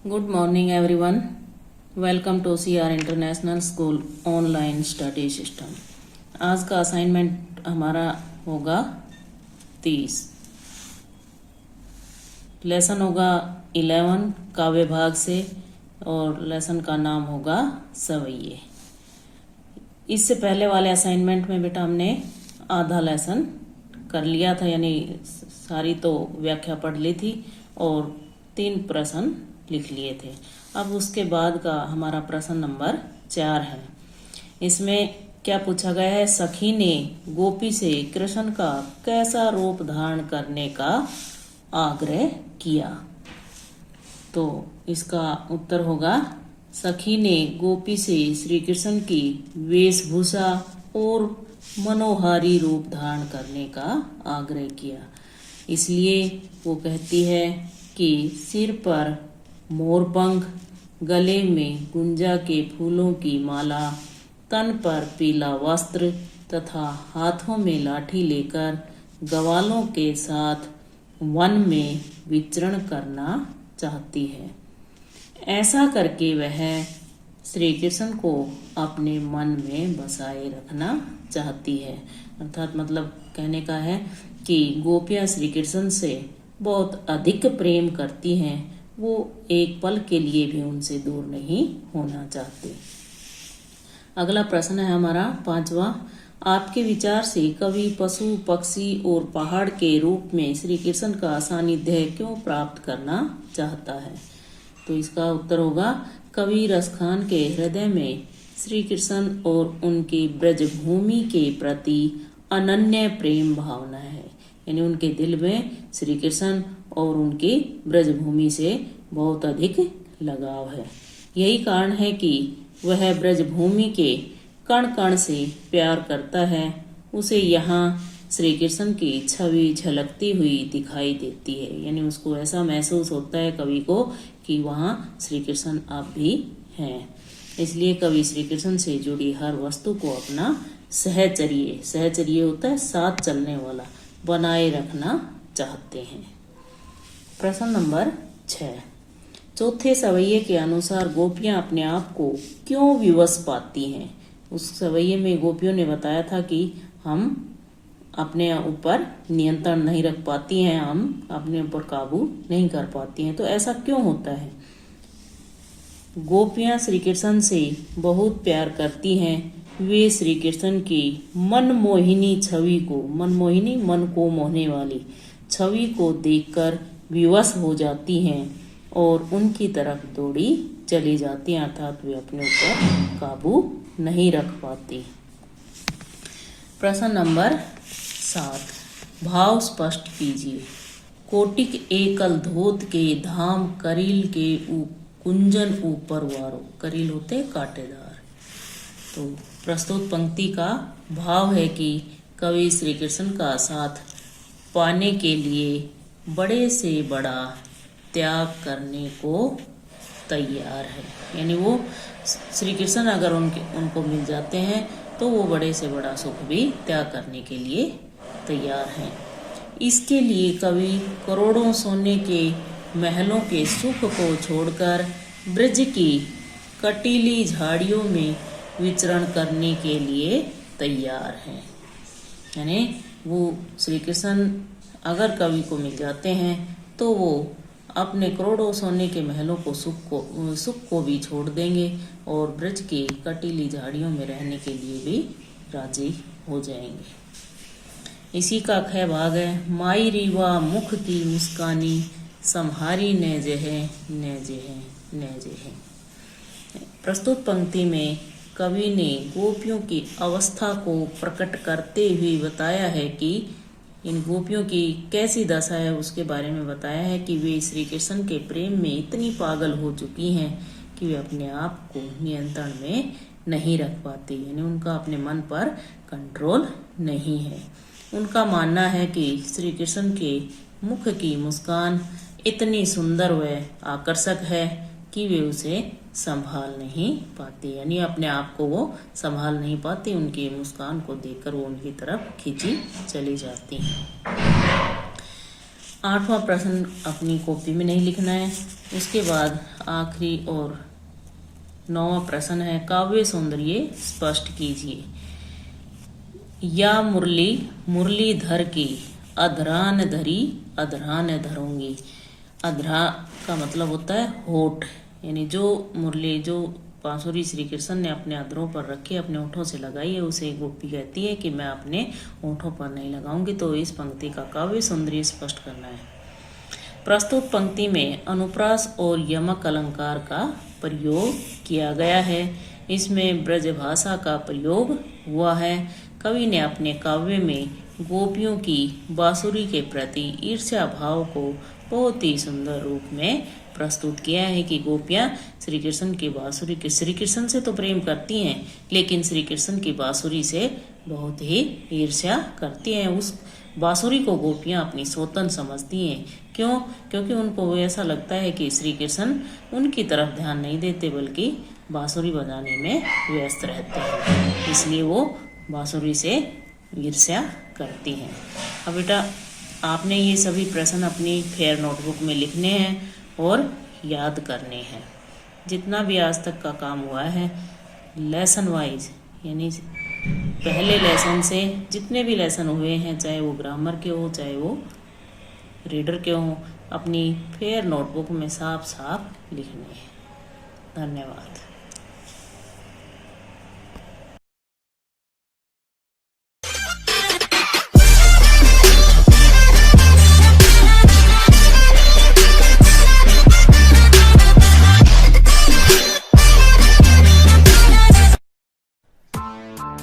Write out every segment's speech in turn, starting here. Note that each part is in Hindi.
Good morning everyone. Welcome to CR international school online study system. आज का असाइनमेंट हमारा होगा 30। लेसन होगा 11 काव्य भाग से और लेसन का नाम होगा सवैये। इससे पहले वाले असाइनमेंट में बेटा हमने आधा लेसन कर लिया था, यानी सारी तो व्याख्या पढ़ ली थी और 3 प्रश्न लिख लिए थे। अब उसके बाद का हमारा प्रश्न नंबर 4 है। इसमें क्या पूछा गया है? सखी ने गोपी से कृष्ण का कैसा रूप धारण करने का आग्रह किया। तो इसका उत्तर होगा, सखी ने गोपी से श्री कृष्ण की वेशभूषा और मनोहारी रूप धारण करने का आग्रह किया। इसलिए वो कहती है कि सिर पर मोरपंख, गले में गुंजा के फूलों की माला, तन पर पीला वस्त्र तथा हाथों में लाठी लेकर ग्वालों के साथ वन में विचरण करना चाहती है। ऐसा करके वह श्री कृष्ण को अपने मन में बसाए रखना चाहती है। अर्थात मतलब कहने का है कि गोपियाँ श्री कृष्ण से बहुत अधिक प्रेम करती हैं, वो एक पल के लिए भी उनसे दूर नहीं होना चाहते। अगला प्रश्न है हमारा 5वां। आपके विचार से कवि पशु, पक्षी और पहाड़ के रूप में श्री कृष्ण का सानिध्य क्यों प्राप्त करना चाहता है? तो इसका उत्तर होगा, कवि रसखान के हृदय में श्री कृष्ण और उनकी ब्रजभूमि के प्रति अनन्य प्रेम भावना है। यानी उनके दिल में श्री कृष्ण और उनकी ब्रजभूमि से बहुत अधिक लगाव है। यही कारण है कि वह ब्रजभूमि के कण कण से प्यार करता है। उसे यहाँ श्री कृष्ण की छवि झलकती हुई दिखाई देती है। यानी उसको ऐसा महसूस होता है कवि को कि वहाँ श्री कृष्ण आप भी हैं। इसलिए कवि श्री कृष्ण से जुड़ी हर वस्तु को अपना सहचर्य होता है साथ चलने वाला, बनाए रखना चाहते हैं। प्रश्न नंबर 6। चौथे सवैये के अनुसार गोपियां अपने आप को क्यों विवश पाती हैं? उस सवैये में गोपियों ने बताया था कि हम अपने ऊपर नियंत्रण नहीं रख पाती हैं, हम अपने ऊपर काबू नहीं कर पाती हैं। तो ऐसा क्यों होता है? गोपियां श्री कृष्ण से बहुत प्यार करती हैं। वे श्री कृष्ण की मनमोहिनी छवि को, मनमोहिनी मन को मोहने वाली छवि को देखकर विवश हो जाती हैं और उनकी तरफ दौड़ी चली जाती हैं। अर्थात वे अपने ऊपर काबू नहीं रख पाती। प्रश्न नंबर 7। भाव स्पष्ट कीजिए। कोटिक एकल धोत के धाम करील के कुंजन ऊपर वारो। करील होते कांटेदार। तो प्रस्तुत पंक्ति का भाव है कि कवि श्री कृष्ण का साथ पाने के लिए बड़े से बड़ा त्याग करने को तैयार है। यानी वो श्री कृष्ण अगर उनको मिल जाते हैं तो वो बड़े से बड़ा सुख भी त्याग करने के लिए तैयार हैं। इसके लिए कवि करोड़ों सोने के महलों के सुख को छोड़कर ब्रज की कटीली झाड़ियों में विचरण करने के लिए तैयार हैं। यानी वो श्री कृष्ण अगर कवि को मिल जाते हैं तो वो अपने करोड़ों सोने के महलों को सुख को भी छोड़ देंगे और ब्रज की कटीली झाड़ियों में रहने के लिए भी राजी हो जाएंगे। इसी का ख भाग है। माई रीवा मुख की मुस्कानी, सम्हारी न जेहे न जेहे न जेहे। प्रस्तुत पंक्ति में कवि ने गोपियों की अवस्था को प्रकट करते हुए बताया है कि इन गोपियों की कैसी दशा है, उसके बारे में बताया है कि वे श्री कृष्ण के प्रेम में इतनी पागल हो चुकी हैं कि वे अपने आप को नियंत्रण में नहीं रख पाती। यानी उनका अपने मन पर कंट्रोल नहीं है। उनका मानना है कि श्री कृष्ण के मुख की मुस्कान इतनी सुंदर व आकर्षक है कि वे उसे संभाल नहीं पाती। यानी अपने आप को वो संभाल नहीं पाती। उनकी मुस्कान को देखकर वो उनकी तरफ खींची चली जाती हैं। 8वां प्रश्न अपनी कॉपी में नहीं लिखना है। उसके बाद आखिरी और 9वां प्रश्न है, काव्य सौंदर्य स्पष्ट कीजिए। या मुरली मुरलीधर की अधरान धरी अधरान धरूंगी। अधरा का मतलब होता है होठ, यानी जो मुरली जो बांसुरी श्री कृष्ण ने अपने अधरों पर रखे अपने होठों से लगाई है, उसे गोपी कहती है कि मैं अपने होठों पर नहीं लगाऊंगी। तो इस पंक्ति का काव्य सौंदर्य स्पष्ट करना है। प्रस्तुत पंक्ति में अनुप्रास और यमक अलंकार का प्रयोग किया गया है। इसमें ब्रजभाषा का प्रयोग हुआ है। कवि ने अपने काव्य में गोपियों की बांसुरी के प्रति ईर्ष्या भाव को बहुत ही सुंदर रूप में प्रस्तुत किया है कि गोपियां श्री कृष्ण की बांसुरी के श्री कृष्ण से तो प्रेम करती हैं, लेकिन श्री कृष्ण की बांसुरी से बहुत ही ईर्ष्या करती हैं। उस बांसुरी को गोपियां अपनी सौतन समझती हैं। क्यों? क्योंकि उनको ऐसा लगता है कि श्री कृष्ण उनकी तरफ ध्यान नहीं देते, बल्कि बांसुरी बजाने में व्यस्त रहते हैं, इसलिए वो बांसुरी से ईर्ष्या करती हैं। अब बेटा आपने ये सभी प्रश्न अपनी फेयर नोटबुक में लिखने हैं और याद करने हैं। जितना भी आज तक का काम हुआ है लेसन वाइज, यानी पहले लेसन से जितने भी लेसन हुए हैं, चाहे वो ग्रामर के हो चाहे वो रीडर के हो, अपनी फेयर नोटबुक में साफ साफ लिखने हैं। धन्यवाद।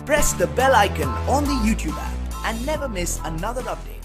Press the bell icon on the YouTube app and never miss another update.